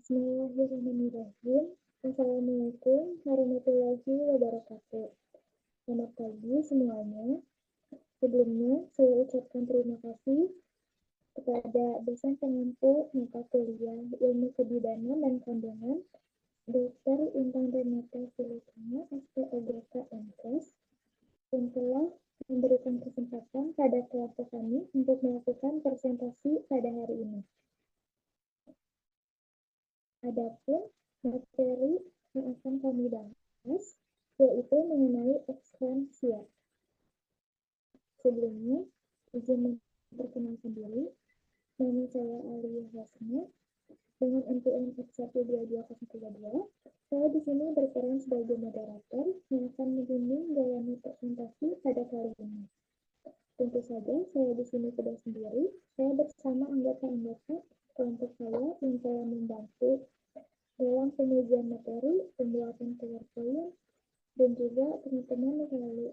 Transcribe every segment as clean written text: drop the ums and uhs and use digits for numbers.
Bismillahirrahmanirrahim. Assalamualaikum warahmatullahi wabarakatuh. Selamat pagi semuanya. Sebelumnya, saya ucapkan terima kasih kepada dosen pengampu mata kuliah Ilmu Kebidanan dan Kandungan, Dr. Intan Renata Filipina, SPOGK MKes, yang telah memberikan kesempatan pada kelompok kami untuk melakukan presentasi pada hari ini. Adapun materi yang akan kami bahas yaitu mengenai eksklamsia. Sebelumnya, izin memperkenalkan diri. Nama saya Alia Hasna dengan NPM F122.032. Saya di sini berperan sebagai moderator yang akan membimbing jalannya presentasi pada kali ini. Tentu saja saya di sini tidak sendiri. Saya bersama anggota-anggota kelompok saya yang telah membantu dalam penyajian materi, pembuatan PowerPoint, dan juga teman-teman yang selalu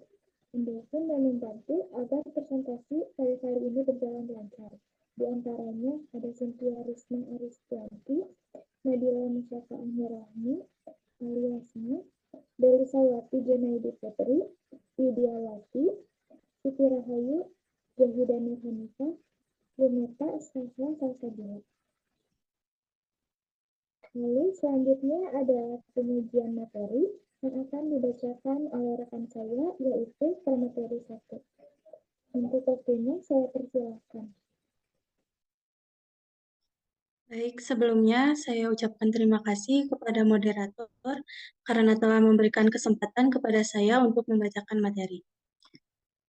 mendukung dan membantu agar presentasi pada kali ini berjalan lancar. Di antaranya ada Cynthia Risma Aristianti, Nadila Mustafa Anhirahmi, Alia Hasna, Delisa Wati Junaidi Putri, Widya Wati, Siti Rahayu, Jahidana Hanifah, Luneta Safra Salsabila. Lalu selanjutnya adalah penyajian materi yang akan dibacakan oleh rekan saya, yaitu pemateri 1. Untuk waktunya saya persilakan. Baik, sebelumnya saya ucapkan terima kasih kepada moderator karena telah memberikan kesempatan kepada saya untuk membacakan materi.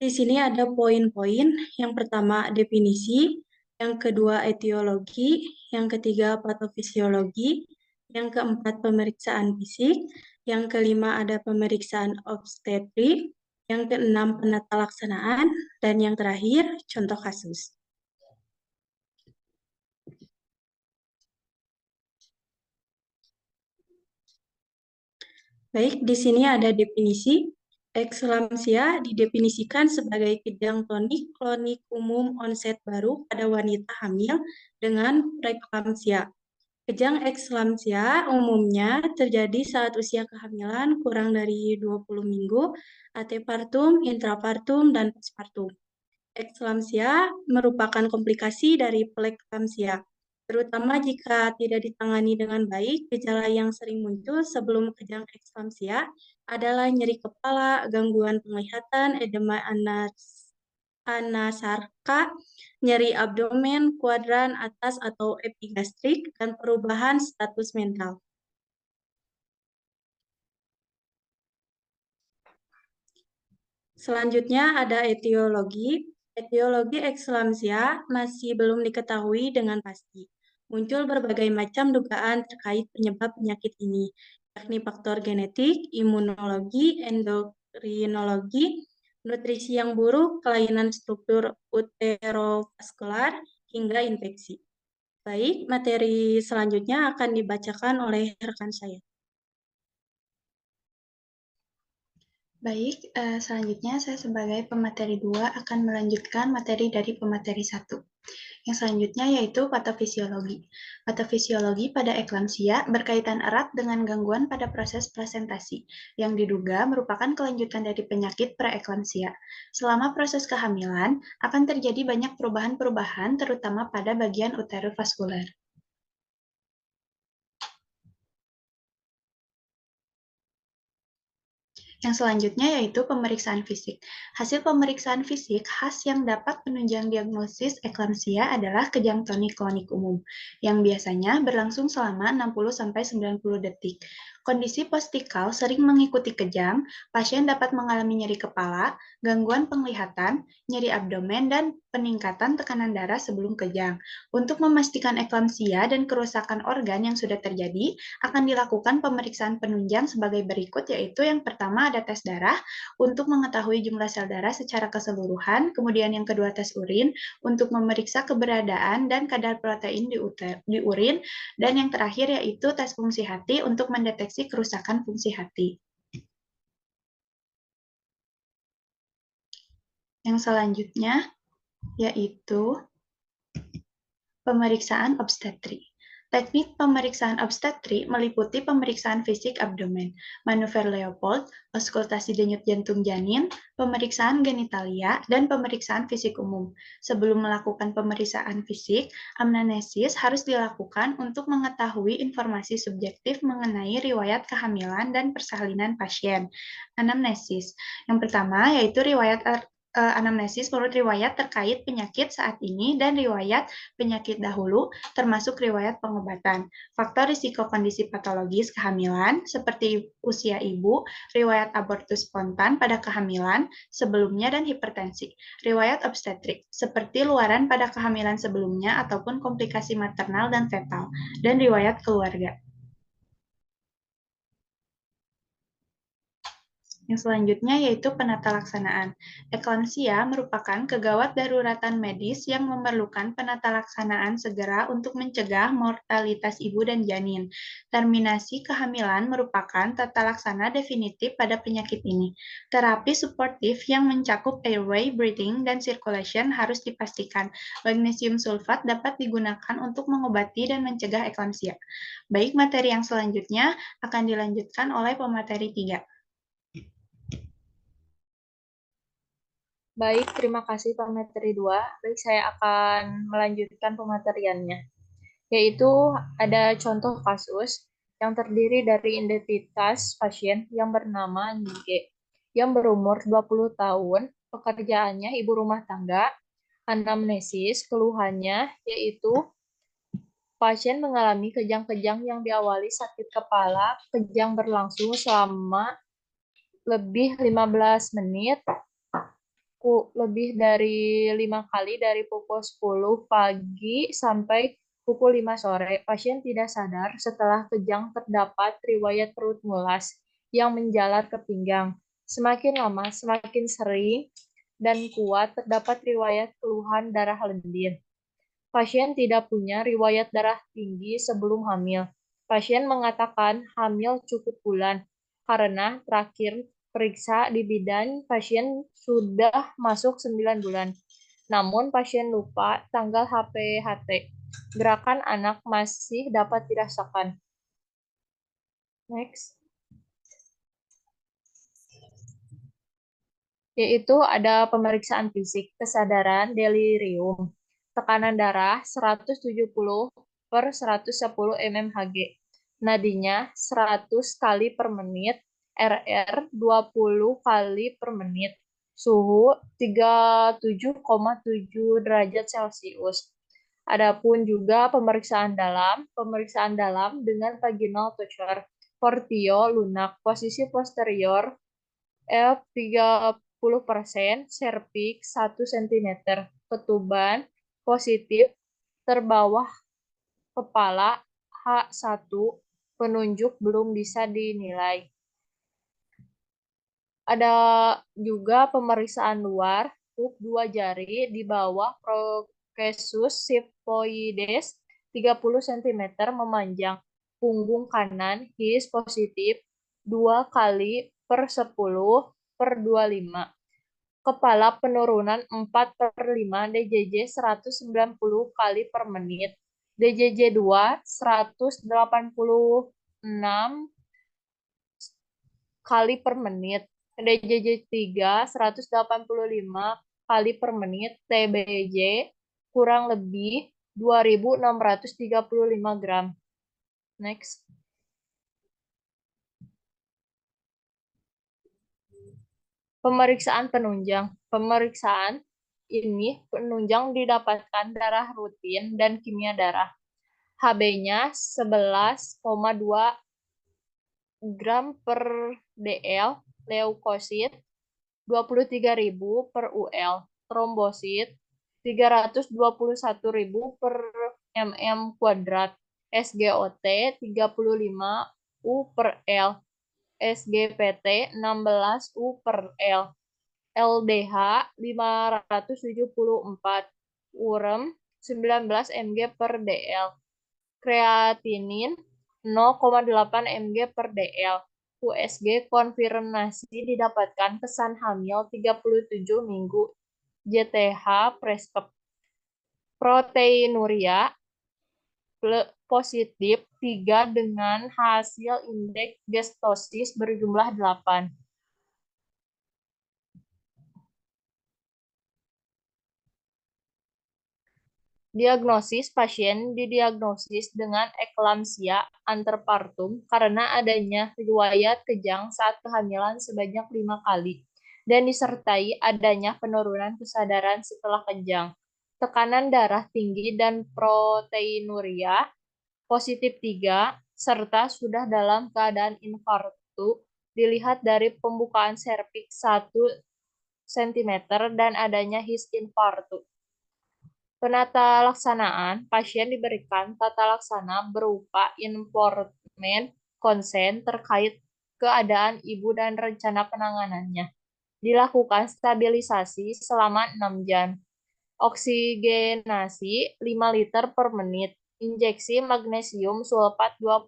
Di sini ada poin-poin. Yang pertama definisi, yang kedua etiologi, yang ketiga patofisiologi, yang keempat pemeriksaan fisik, yang kelima ada pemeriksaan obstetrik, yang keenam penata laksanaan, dan yang terakhir contoh kasus. Baik, di sini ada definisi. Eklamsia didefinisikan sebagai kejang tonik klonik umum onset baru pada wanita hamil dengan preeklamsia. Kejang eklamsia umumnya terjadi saat usia kehamilan kurang dari 20 minggu, antepartum, intrapartum, dan postpartum. Eklamsia merupakan komplikasi dari preeklamsia, terutama jika tidak ditangani dengan baik. Gejala yang sering muncul sebelum kejang eklamsia adalah nyeri kepala, gangguan penglihatan, edema anasarka, nyeri abdomen, kuadran atas atau epigastrik, dan perubahan status mental. Selanjutnya ada etiologi. Etiologi eklamsia masih belum diketahui dengan pasti. Muncul berbagai macam dugaan terkait penyebab penyakit ini, yakni faktor genetik, imunologi, endokrinologi, nutrisi yang buruk, kelainan struktur uterovaskular, hingga infeksi. Baik, materi selanjutnya akan dibacakan oleh rekan saya. Baik, selanjutnya saya sebagai pemateri 2 akan melanjutkan materi dari pemateri 1. Yang selanjutnya yaitu patofisiologi. Patofisiologi pada eklamsia berkaitan erat dengan gangguan pada proses plasentasi, yang diduga merupakan kelanjutan dari penyakit preeklamsia. Selama proses kehamilan, akan terjadi banyak perubahan-perubahan terutama pada bagian uterovaskular. Yang selanjutnya yaitu pemeriksaan fisik. Hasil pemeriksaan fisik khas yang dapat menunjang diagnosis eklamsia adalah kejang tonik klonik umum, yang biasanya berlangsung selama 60-90 detik. Kondisi postikal sering mengikuti kejang, pasien dapat mengalami nyeri kepala, gangguan penglihatan, nyeri abdomen, dan peningkatan tekanan darah sebelum kejang. Untuk memastikan eklamsia dan kerusakan organ yang sudah terjadi, akan dilakukan pemeriksaan penunjang sebagai berikut, yaitu yang pertama ada tes darah untuk mengetahui jumlah sel darah secara keseluruhan, kemudian yang kedua tes urin untuk memeriksa keberadaan dan kadar protein di urin, dan yang terakhir yaitu tes fungsi hati untuk mendeteksi kerusakan fungsi hati. Yang selanjutnya yaitu pemeriksaan obstetri. Teknik pemeriksaan obstetri meliputi pemeriksaan fisik abdomen, manuver Leopold, auskultasi denyut jantung janin, pemeriksaan genitalia, dan pemeriksaan fisik umum. Sebelum melakukan pemeriksaan fisik, amnesis harus dilakukan untuk mengetahui informasi subjektif mengenai riwayat kehamilan dan persalinan pasien. Anamnesis. Yang pertama yaitu riwayat anamnesis menurut riwayat terkait penyakit saat ini dan riwayat penyakit dahulu, termasuk riwayat pengobatan. Faktor risiko kondisi patologis kehamilan, seperti usia ibu, riwayat abortus spontan pada kehamilan sebelumnya dan hipertensi. Riwayat obstetrik, seperti luaran pada kehamilan sebelumnya ataupun komplikasi maternal dan fetal, dan riwayat keluarga. Yang selanjutnya yaitu penata laksanaan. Eklamsia merupakan kegawat daruratan medis yang memerlukan penata laksanaan segera untuk mencegah mortalitas ibu dan janin. Terminasi kehamilan merupakan tata laksana definitif pada penyakit ini. Terapi suportif yang mencakup airway, breathing, dan circulation harus dipastikan. Magnesium sulfat dapat digunakan untuk mengobati dan mencegah eklamsia. Baik, materi yang selanjutnya akan dilanjutkan oleh pemateri 3. Baik, terima kasih pemateri 2. Baik, saya akan melanjutkan pemateriannya. Yaitu ada contoh kasus yang terdiri dari identitas pasien yang bernama Nige, yang berumur 20 tahun, pekerjaannya ibu rumah tangga, anamnesis, keluhannya yaitu pasien mengalami kejang-kejang yang diawali sakit kepala, kejang berlangsung selama lebih 15 menit, lebih dari 5 kali dari pukul 10 pagi sampai pukul 5 sore. Pasien tidak sadar setelah kejang terdapat riwayat perut mulas yang menjalar ke pinggang. Semakin lama, semakin sering dan kuat terdapat riwayat keluhan darah lendir. Pasien tidak punya riwayat darah tinggi sebelum hamil. Pasien mengatakan hamil cukup bulan karena terakhir periksa di bidan pasien sudah masuk 9 bulan. Namun pasien lupa tanggal HPHT. Gerakan anak masih dapat dirasakan. Next. Yaitu ada pemeriksaan fisik, kesadaran, delirium, tekanan darah 170 per 110 mmHg, nadinya 100 kali per menit, RR 20 kali per menit, suhu 37,7 derajat Celcius. Adapun juga pemeriksaan dalam dengan vaginal toucher, portio lunak, posisi posterior F30%, serviks 1 cm, ketuban positif, terbawah kepala H1, penunjuk belum bisa dinilai. Ada juga pemeriksaan luar, hook 2 jari di bawah procesus xiphoides 30 cm memanjang, punggung kanan, his positif 2 kali per 10 per 25. Kepala penurunan 4 per 5, DJJ 190 kali per menit, DJJ 2 186 kali per menit, DJJ 3 185 kali per menit, TBJ kurang lebih 2.635 gram. Next. Pemeriksaan penunjang. Pemeriksaan ini penunjang didapatkan darah rutin dan kimia darah. HB-nya 11,2 gram per DL, leukosit 23.000 per UL, trombosit 321.000 per mm kuadrat, SGOT 35 U per L, SGPT 16 U per L, LDH 574, urem 19 mg per DL, kreatinin 0,8 mg per DL, USG konfirmasi didapatkan kesan hamil 37 minggu, JTH prescript, proteinuria positif 3 dengan hasil indeks gestosis berjumlah 8. Diagnosis: pasien didiagnosis dengan eklamsia antepartum karena adanya riwayat kejang saat kehamilan sebanyak 5 kali dan disertai adanya penurunan kesadaran setelah kejang. Tekanan darah tinggi dan proteinuria positif 3 serta sudah dalam keadaan infarktu dilihat dari pembukaan serviks 1 cm dan adanya his infarktu. Penata laksanaan, pasien diberikan tata laksana berupa informed consent terkait keadaan ibu dan rencana penanganannya. Dilakukan stabilisasi selama 6 jam. Oksigenasi 5 liter per menit. Injeksi magnesium sulfat 20%.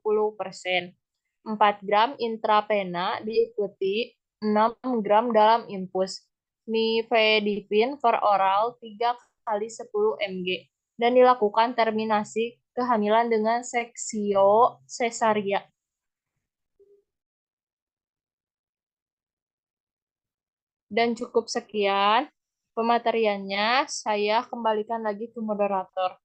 4 gram intravena diikuti 6 gram dalam infus. Nifedipin per oral 3 kali 10 mg. Dan dilakukan terminasi kehamilan dengan seksio sesaria. Dan cukup sekian pemateriannya, saya kembalikan lagi ke moderator.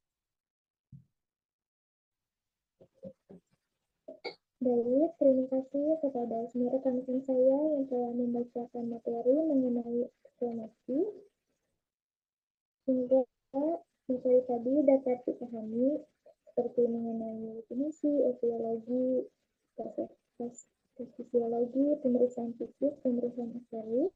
Baik, terima kasih kepada semua rekan-rekan saya yang telah membacakan materi mengenai eklamasi. Semoga materi tadi dapat dipahami seperti mengenai definisi, etiologi, proses fisiologi, pemeriksaan fisik, pemeriksaan eksternal.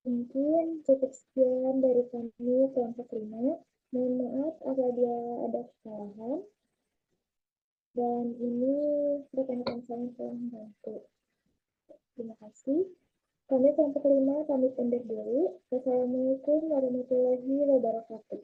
Mungkin cukup sekian dari kami kelompok 5. Mohon maaf apabila ada kesalahan. Dan ini rekan-rekan saya yang telah membantu. Terima kasih. Kami kelompok 5 pamit undur diri. Wassalamualaikum warahmatullahi wabarakatuh.